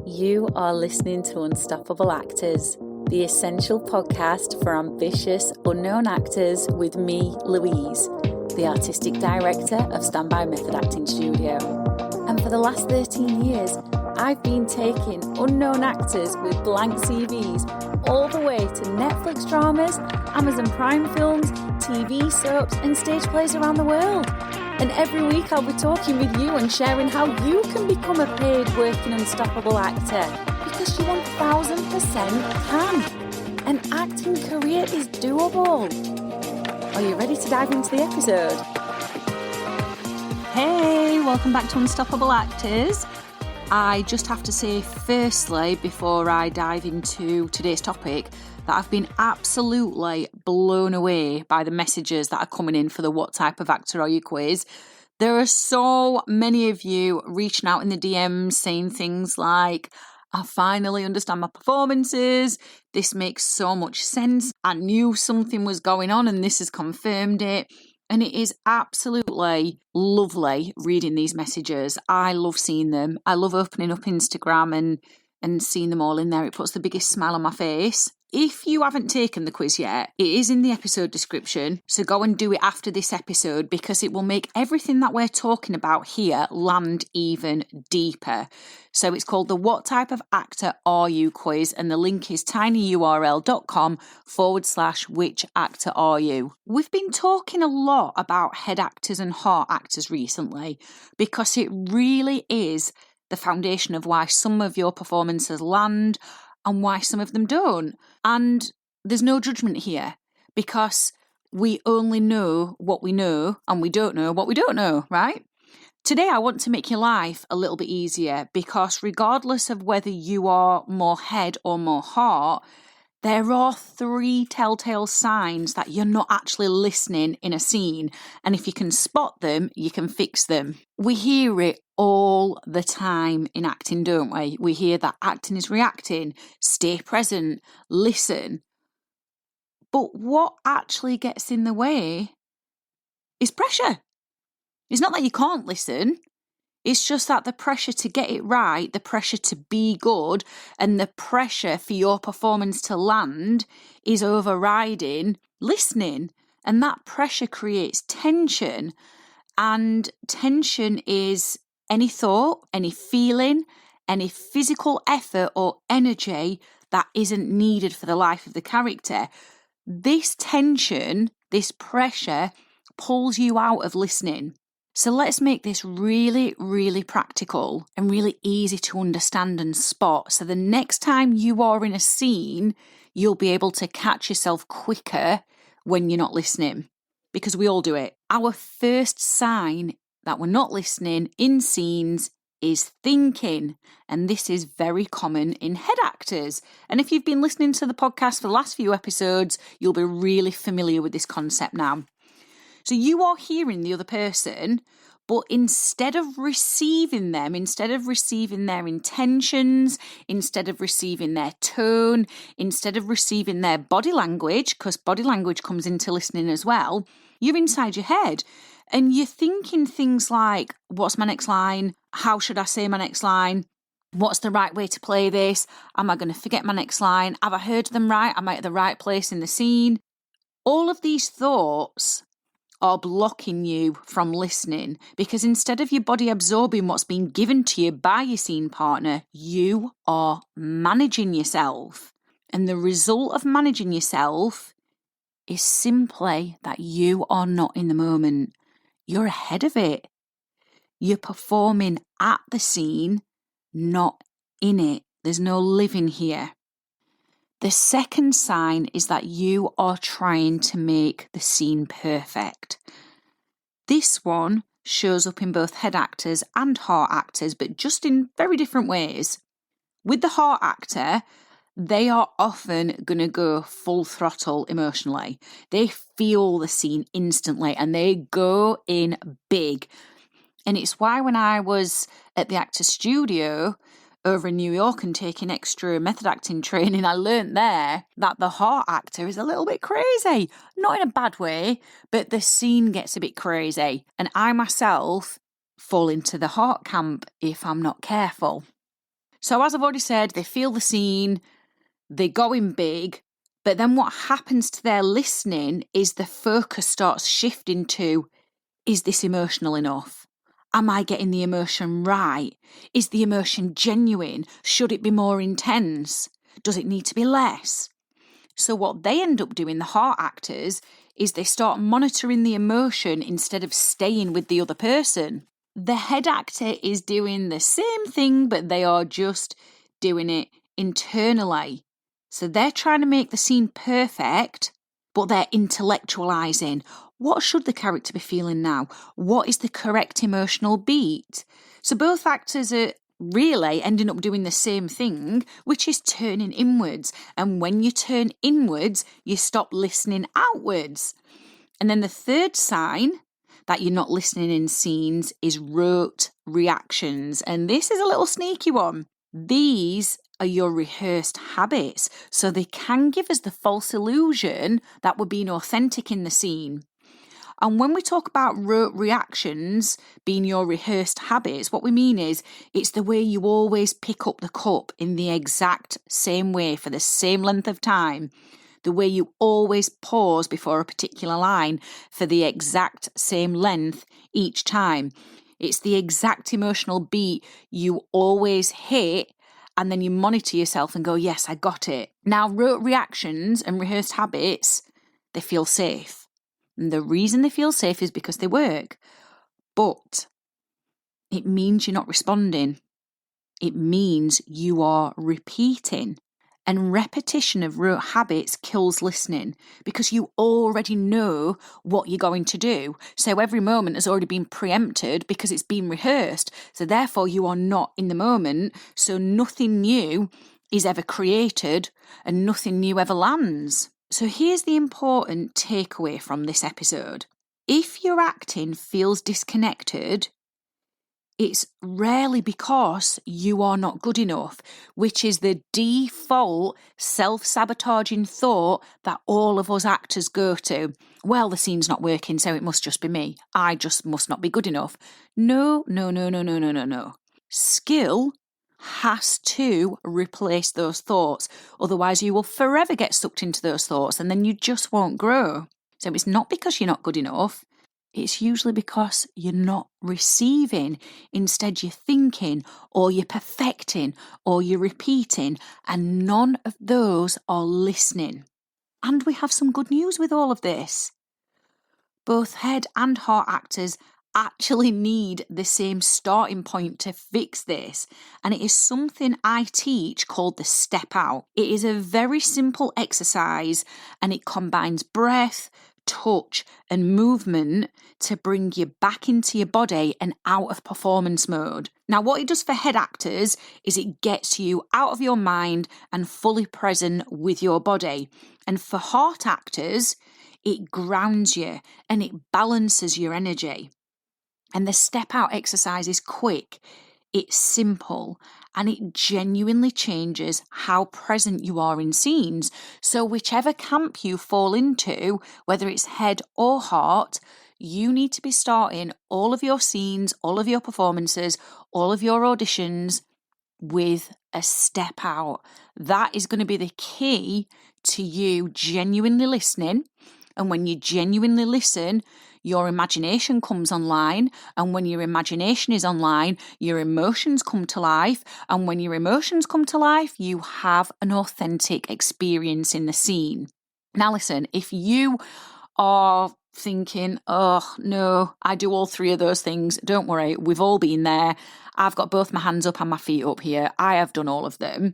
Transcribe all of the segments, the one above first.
You are listening to Unstoppable Actors, the essential podcast for ambitious, unknown actors with me, Louise, the artistic director of Standby Method Acting Studio. And for the last 13 years, I've been taking unknown actors with blank CVs all the way to Netflix dramas, Amazon Prime films, TV soaps, and stage plays around the world. And every week I'll be talking with you and sharing how you can become a paid working unstoppable actor, because you 1000% can. An acting career is doable. Are you ready to dive into the episode? Hey, welcome back to Unstoppable Actors. I just have to say firstly, before I dive into today's topic, that I've been absolutely blown away by the messages that are coming in for the What Type of Actor Are You quiz. There are so many of you reaching out in the DMs saying things like, I finally understand my performances, this makes so much sense, I knew something was going on and this has confirmed it. And it is absolutely lovely reading these messages. I love seeing them. I love opening up Instagram and seeing them all in there. It puts the biggest smile on my face. If you haven't taken the quiz yet, it is in the episode description. So go and do it after this episode, because it will make everything that we're talking about here land even deeper. So it's called the What Type of Actor Are You quiz, and the link is tinyurl.com/which actor are you. We've been talking a lot about head actors and heart actors recently, because it really is the foundation of why some of your performances land and why some of them don't. And there's no judgment here, because we only know what we know and we don't know what we don't know, right? Today I want to make your life a little bit easier, because regardless of whether you are more head or more heart, there are 3 telltale signs that you're not actually listening in a scene. And if you can spot them, you can fix them. We hear it all the time in acting, don't we? We hear that acting is reacting, stay present, listen. But what actually gets in the way is pressure. It's not that you can't listen. It's just that the pressure to get it right, the pressure to be good, and the pressure for your performance to land is overriding listening. And that pressure creates tension. And tension is any thought, any feeling, any physical effort or energy that isn't needed for the life of the character. This tension, this pressure, pulls you out of listening. So let's make this really, really practical and really easy to understand and spot. So the next time you are in a scene, you'll be able to catch yourself quicker when you're not listening, because we all do it. Our first sign that we're not listening in scenes is thinking. And this is very common in head actors. And if you've been listening to the podcast for the last few episodes, you'll be really familiar with this concept now. So you are hearing the other person, but instead of receiving them, instead of receiving their intentions, instead of receiving their tone, instead of receiving their body language, because body language comes into listening as well, you're inside your head and you're thinking things like, what's my next line? How should I say my next line? What's the right way to play this? Am I going to forget my next line? Have I heard them right? Am I at the right place in the scene? All of these thoughts are blocking you from listening, because instead of your body absorbing what's been given to you by your scene partner, you are managing yourself. And the result of managing yourself is simply that you are not in the moment. You're ahead of it. You're performing at the scene, not in it. There's no living here. The second sign is that you are trying to make the scene perfect. This one shows up in both head actors and heart actors, but just in very different ways. With the heart actor, they are often going to go full throttle emotionally. They feel the scene instantly and they go in big. And it's why when I was at the actor studio over in New York and taking extra method acting training, I learned there that the heart actor is a little bit crazy. Not in a bad way, but the scene gets a bit crazy. And I myself fall into the heart camp if I'm not careful. So as I've already said, they feel the scene, they go in big, but then what happens to their listening is the focus starts shifting to, is this emotional enough? Am I getting the emotion right? Is the emotion genuine? Should it be more intense? Does it need to be less? So what they end up doing, the heart actors, is they start monitoring the emotion instead of staying with the other person. The head actor is doing the same thing, but they are just doing it internally. So they're trying to make the scene perfect, but they're intellectualizing. What should the character be feeling now? What is the correct emotional beat? So both actors are really ending up doing the same thing, which is turning inwards. And when you turn inwards, you stop listening outwards. And then the third sign that you're not listening in scenes is rote reactions. And this is a little sneaky one. These are your rehearsed habits. So they can give us the false illusion that we're being authentic in the scene. And when we talk about rote reactions being your rehearsed habits, what we mean is it's the way you always pick up the cup in the exact same way for the same length of time, the way you always pause before a particular line for the exact same length each time. It's the exact emotional beat you always hit, and then you monitor yourself and go, yes, I got it. Now, rote reactions and rehearsed habits, they feel safe. And the reason they feel safe is because they work. But it means you're not responding. It means you are repeating. And repetition of rote habits kills listening because you already know what you're going to do. So every moment has already been preempted because it's been rehearsed. So therefore you are not in the moment. So nothing new is ever created and nothing new ever lands. So here's the important takeaway from this episode. If your acting feels disconnected, it's rarely because you are not good enough, which is the default self-sabotaging thought that all of us actors go to. Well, the scene's not working, so it must just be me. I just must not be good enough. No. Skill has to replace those thoughts. Otherwise, you will forever get sucked into those thoughts and then you just won't grow. So it's not because you're not good enough. It's usually because you're not receiving. Instead, you're thinking or you're perfecting or you're repeating, and none of those are listening. And we have some good news with all of this. Both head and heart actors actually need the same starting point to fix this, and it is something I teach called the step out. It is a very simple exercise and it combines breath, touch and movement to bring you back into your body and out of performance mode. Now, what it does for head actors is it gets you out of your mind and fully present with your body. And for heart actors, it grounds you and it balances your energy. And the step out exercise is quick, it's simple, and it genuinely changes how present you are in scenes. So whichever camp you fall into, whether it's head or heart, you need to be starting all of your scenes, all of your performances, all of your auditions with a step out. That is going to be the key to you genuinely listening. And when you genuinely listen, your imagination comes online. And when your imagination is online, your emotions come to life. And when your emotions come to life, you have an authentic experience in the scene. Now, listen, if you are thinking, oh, no, I do all three of those things, don't worry, we've all been there. I've got both my hands up and my feet up here. I have done all of them.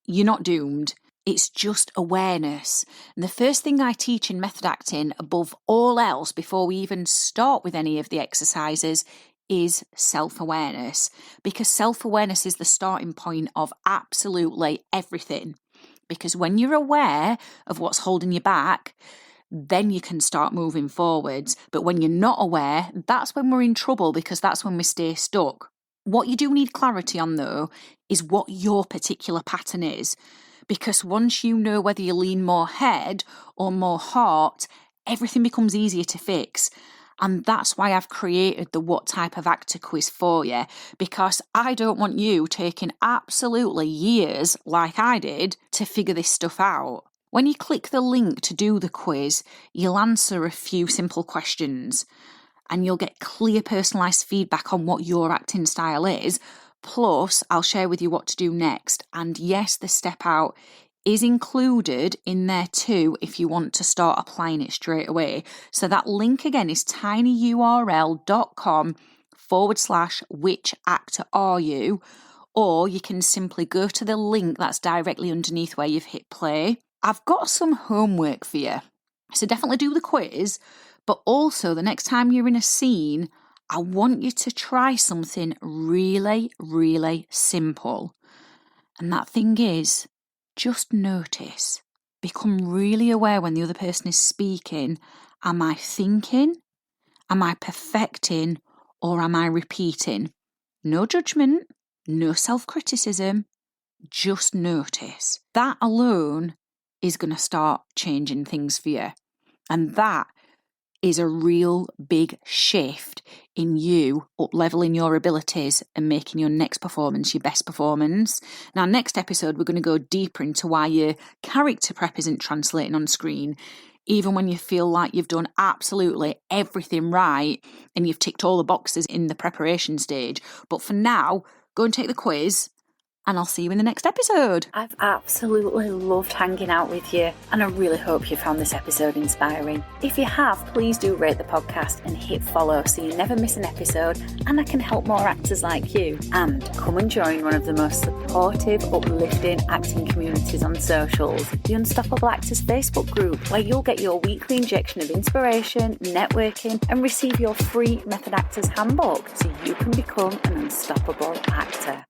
You're not doomed. It's just awareness. And the first thing I teach in method acting, above all else, before we even start with any of the exercises, is self-awareness. Because self-awareness is the starting point of absolutely everything. Because when you're aware of what's holding you back, then you can start moving forwards. But when you're not aware, that's when we're in trouble, because that's when we stay stuck. What you do need clarity on, though, is what your particular pattern is. Because once you know whether you lean more head or more heart, everything becomes easier to fix. And that's why I've created the What Type of Actor quiz for you, because I don't want you taking absolutely years, like I did, to figure this stuff out. When you click the link to do the quiz, you'll answer a few simple questions and you'll get clear personalised feedback on what your acting style is. Plus, I'll share with you what to do next. And yes, the step out is included in there too if you want to start applying it straight away. So that link again is tinyurl.com/which actor are you, or you can simply go to the link that's directly underneath where you've hit play. I've got some homework for you. So definitely do the quiz, but also the next time you're in a scene, I want you to try something really, really simple. And that thing is, just notice. Become really aware when the other person is speaking. Am I thinking? Am I perfecting? Or am I repeating? No judgment, no self-criticism, just notice. That alone is going to start changing things for you. And that is a real big shift in you up-leveling your abilities and making your next performance your best performance. Now, next episode, we're going to go deeper into why your character prep isn't translating on screen, even when you feel like you've done absolutely everything right and you've ticked all the boxes in the preparation stage. But for now, go and take the quiz, and I'll see you in the next episode. I've absolutely loved hanging out with you, and I really hope you found this episode inspiring. If you have, please do rate the podcast and hit follow so you never miss an episode, and I can help more actors like you. And come and join one of the most supportive, uplifting acting communities on socials, the Unstoppable Actors Facebook group, where you'll get your weekly injection of inspiration, networking, and receive your free Method Actors handbook so you can become an unstoppable actor.